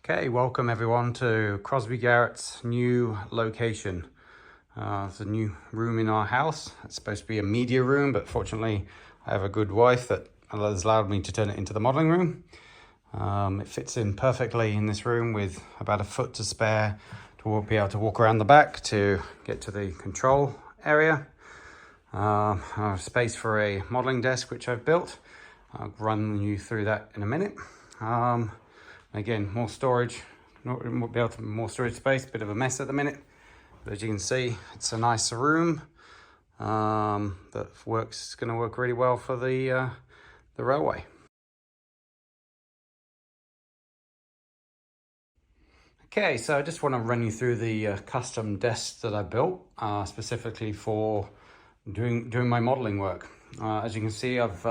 Okay, welcome everyone to Crosby Garrett's new location. It's a new room in our house. It's supposed to be a media room, but fortunately I have a good wife that has allowed me to turn it into the modeling room. It fits in perfectly in this room with about a foot to spare to be able to walk around the back to get to the control area. I have space for a modeling desk which I've built. I'll run you through that in a minute. Again, more storage, more storage space, bit of a mess at the minute. But as you can see, it's a nice room that works. It's going to work really well for the railway. Okay, so I just want to run you through the custom desk that I built specifically for doing my modeling work. As you can see, I've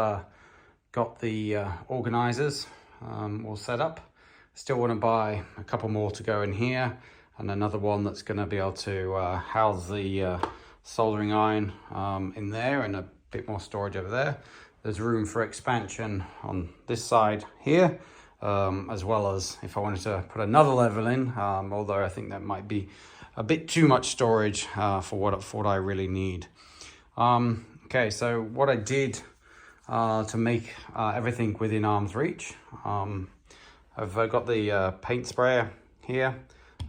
got the organizers all set up. Still want to buy a couple more to go in here, and another one that's going to be able to house the soldering iron in there, and a bit more storage over there. There's room for expansion on this side here, as well as if I wanted to put another level in, although I think that might be a bit too much storage for what I really need. Okay, so what I did to make everything within arm's reach, I've got the paint sprayer here.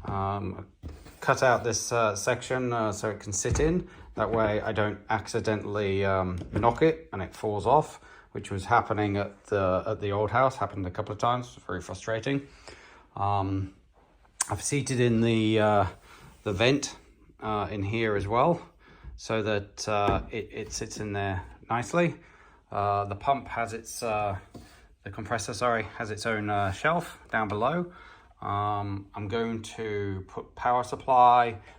Cut out this section so it can sit in. That way I don't accidentally knock it and it falls off, which was happening at the old house. Happened a couple of times. Very frustrating. I've seated in the vent in here as well, so that it sits in there nicely. The pump has its the compressor, has its own shelf down below. I'm going to put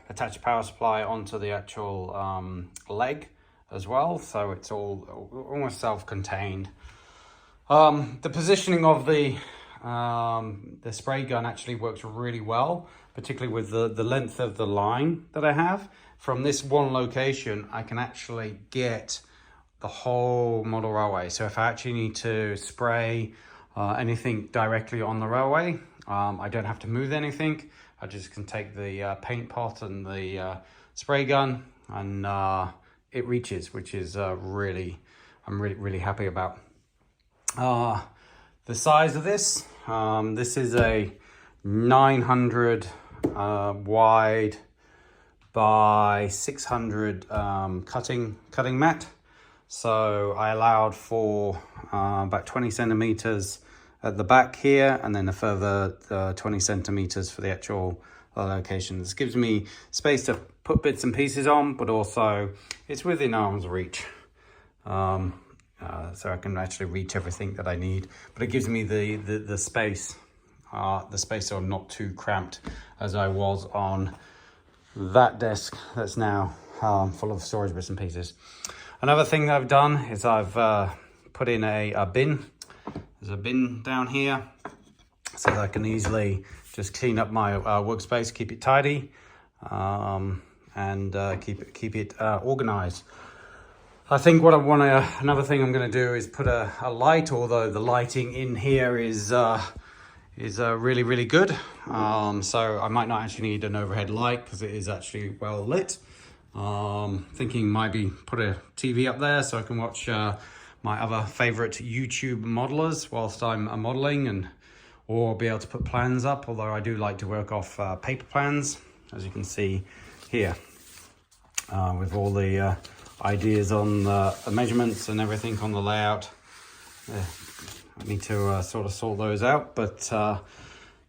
attach power supply onto the actual leg as well, so it's all almost self-contained. The positioning of the spray gun actually works really well, particularly with the length of the line that I have. From this one location, I can actually get the whole model railway. So if I actually need to spray anything directly on the railway, I don't have to move anything. I just can take the paint pot and the spray gun, and it reaches, which is I'm really happy about. The size of this, this is a 900 wide by 600 cutting mat. So I allowed for about 20 centimeters at the back here, and then a further 20 centimeters for the actual location. This gives me space to put bits and pieces on, but also it's within arm's reach. So I can actually reach everything that I need, but it gives me the space so I'm not too cramped as I was on that desk that's now full of storage bits and pieces. Another thing that I've done is I've put in a bin. There's a bin down here so that I can easily just clean up my workspace, keep it tidy, and keep it organized. I think another thing I'm going to do is put a light, although the lighting in here is really, really good. So I might not actually need an overhead light because it is actually well lit. Thinking maybe put a TV up there so I can watch my other favorite YouTube modelers whilst I'm modeling, or be able to put plans up, although I do like to work off paper plans, as you can see here, with all the ideas on the measurements and everything on the layout. I need to sort those out, but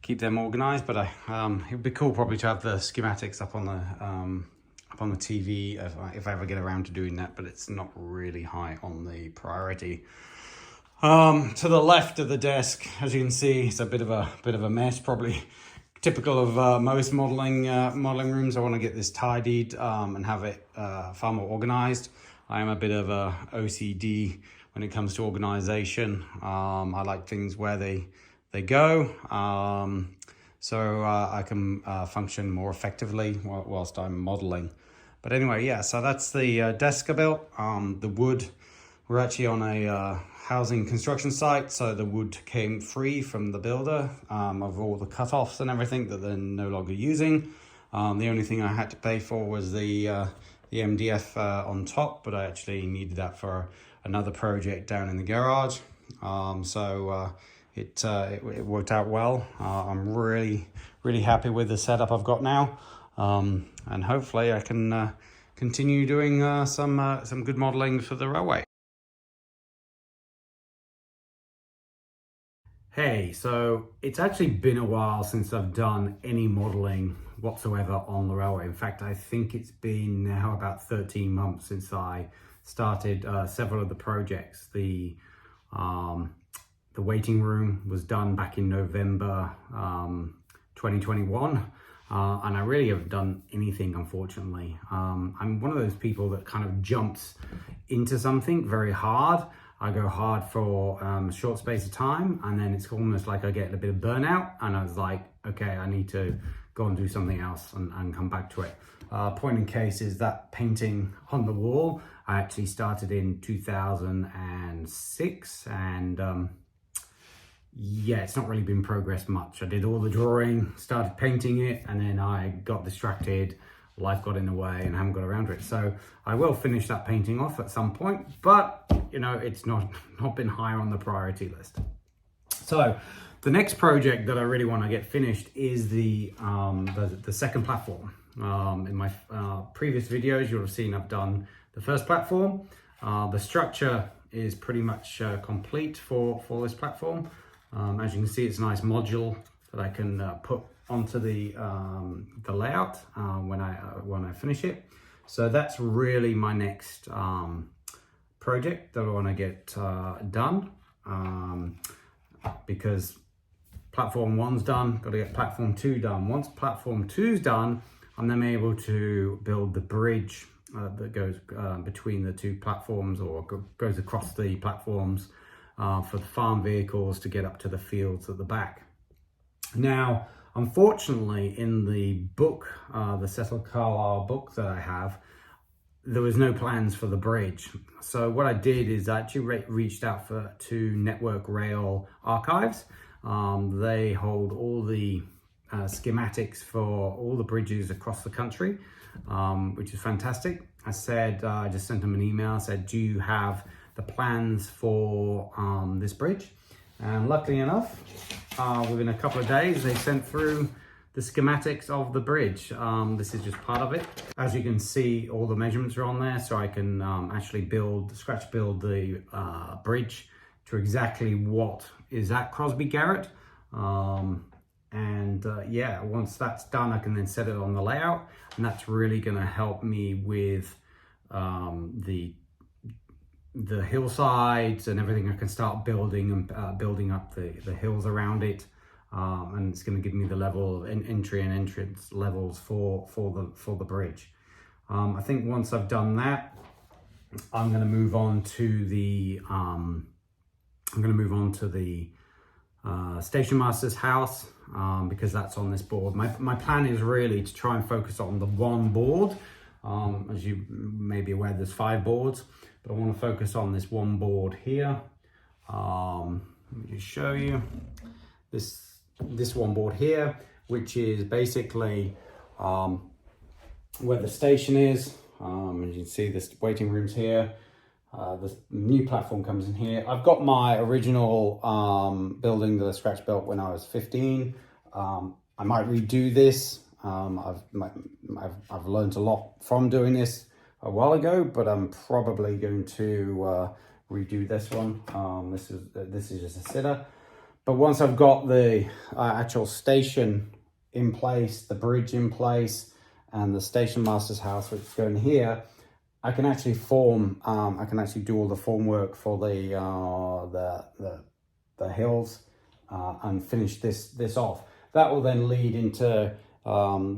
keep them organized. But it would be cool probably to have the schematics up on the TV if I ever get around to doing that, but it's not really high on the priority. To the left of the desk, as you can see, it's a bit of a mess, probably typical of most modeling rooms. I want to get this tidied and have it far more organized. I am a bit of a OCD when it comes to organization. I like things where they go, so I can function more effectively whilst I'm modeling. But anyway, yeah, so that's the desk I built. The wood we're actually on a housing construction site, so the wood came free from the builder of all the cut-offs and everything that they're no longer using. The only thing I had to pay for was the MDF on top, but I actually needed that for another project down in the garage. It worked out well. I'm really happy with the setup I've got now, and hopefully I can continue doing some good modeling for the railway. Hey, so it's actually been a while since I've done any modeling whatsoever on the railway. In fact, I think it's been now about 13 months since I started several of the projects. The waiting room was done back in November 2021, and I really haven't done anything, unfortunately. I'm one of those people that kind of jumps into something very hard. I go hard for a short space of time, and then it's almost like I get a bit of burnout, and I was like, okay, I need to go and do something else and come back to it. Point in case is that painting on the wall. I actually started in 2006, and yeah, it's not really been progressed much. I did all the drawing, started painting it, and then I got distracted. Life got in the way and I haven't got around to it. So I will finish that painting off at some point, but you know, it's not been higher on the priority list. So the next project that I really want to get finished is the second platform. In my previous videos, you'll have seen I've done the first platform. The structure is pretty much complete for this platform. As you can see, it's a nice module that I can put onto the layout when I finish it. So that's really my next project that I want to get done, because platform 1's done, got to get platform 2 done. Once platform 2's done, I'm then able to build the bridge that goes between the two platforms, or goes across the platforms for the farm vehicles to get up to the fields at the back. Now, unfortunately, in the book, the Cecil Carlisle book that I have, there was no plans for the bridge. So what I did is I actually reached out to Network Rail Archives. They hold all the schematics for all the bridges across the country, which is fantastic. I just sent them an email. I said, do you have the plans for this bridge? And luckily enough, within a couple of days, they sent through the schematics of the bridge. This is just part of it. As you can see, all the measurements are on there, so I can actually scratch build the bridge to exactly what is at Crosby Garrett. Yeah, once that's done, I can then set it on the layout, and that's really going to help me with the hillsides and everything. I can start building and building up the hills around it, and it's going to give me the level of entry and entrance levels for the bridge. I think once I've done that, I'm going to move on to the station master's house, because that's on this board. My plan is really to try and focus on the one board. As you may be aware, there's 5 boards, but I want to focus on this one board here. Let me just show you this one board here, which is basically where the station is. As you can see, this waiting room's here. The new platform comes in here. I've got my original building that I scratch built when I was 15. I might redo this. I've learned a lot from doing this a while ago, but I'm probably going to redo this one. This is just a sitter. But once I've got the actual station in place, the bridge in place, and the station master's house, which is going here, I can actually form. I can actually do all the form work for the hills and finish this off. That will then lead into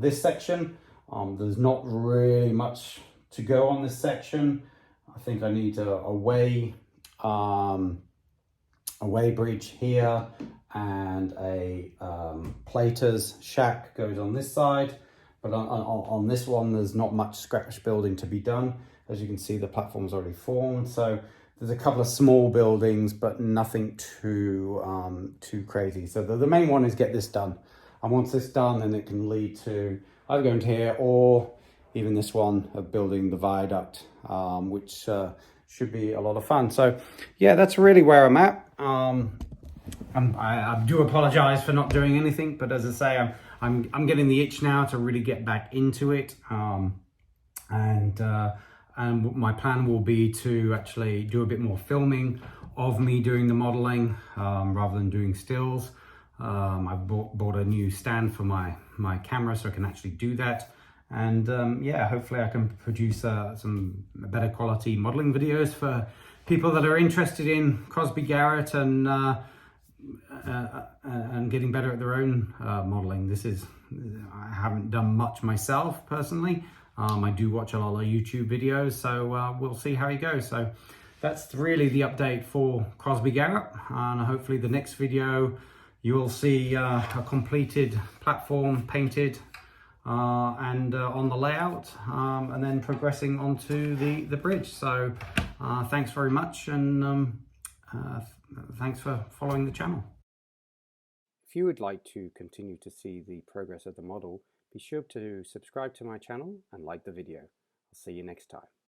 this section. There's not really much to go on this section. I think I need a way bridge here, and a plater's shack goes on this side. But on this one, there's not much scratch building to be done. As you can see, the platform's already formed. So there's a couple of small buildings, but nothing too crazy. So the main one is get this done. And once this done, then it can lead to either going to here or even this one of building the viaduct, which should be a lot of fun. So yeah, that's really where I'm at. I do apologize for not doing anything, but as I say, I'm getting the itch now to really get back into it. And my plan will be to actually do a bit more filming of me doing the modeling rather than doing stills. I've bought a new stand for my camera so I can actually do that. And yeah, hopefully I can produce some better quality modeling videos for people that are interested in Crosby Garrett and getting better at their own modeling. I haven't done much myself personally. I do watch a lot of YouTube videos, so we'll see how it goes. So that's really the update for Crosby Garrett, and hopefully the next video you'll see a completed platform painted and on the layout, and then progressing onto the bridge. So thanks very much, and thanks for following the channel. If you would like to continue to see the progress of the model, be sure to subscribe to my channel and like the video. I'll see you next time.